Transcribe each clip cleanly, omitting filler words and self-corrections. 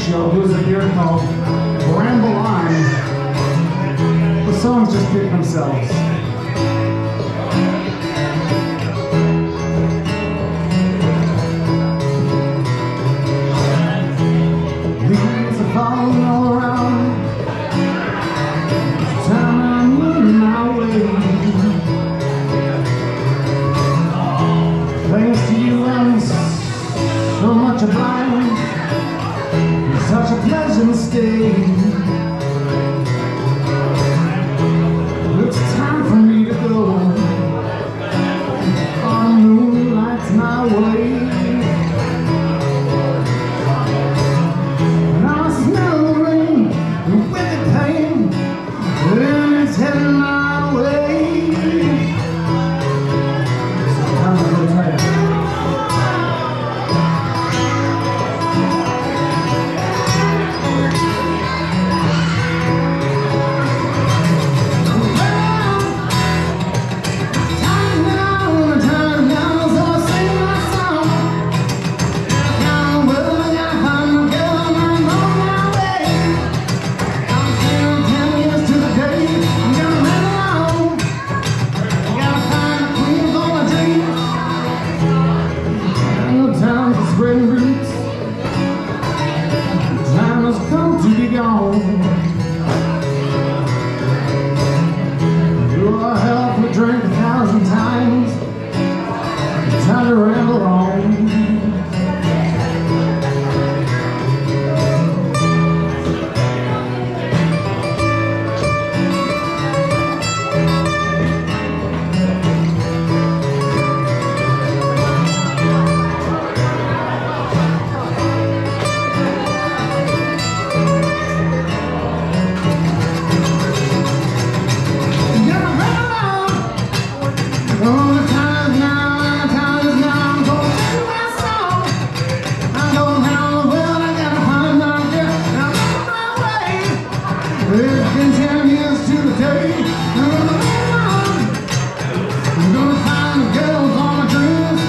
Show, who is a beer called Bramble On. The songs just speak themselves. Leaves are falling all around. It's time I'm moving my way. Thanks to you, I'm so much obliged. It's such a pleasant mistake. It's time for me to go on moonlight's my way. And I smell the rain with the pain, and it's heading my way. Sometimes I go tired. Spreading roots, time has come to be gone. Your health we drank 1,000 times. It's time to ramble on. It's been 10 years to the day. I'm gonna find the girls on my dreams.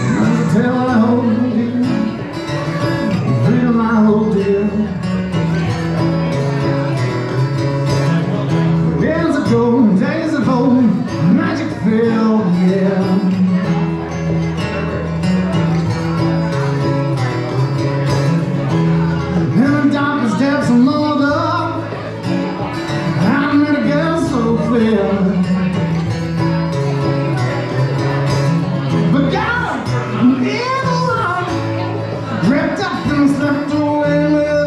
There's a tale I hold dear, freedom I hold dear. Years ago, days of old, magic filled the air. In the darkest depths of mother, I met a girl so fair. But God, I'm in the one, wrapped up and slipped away with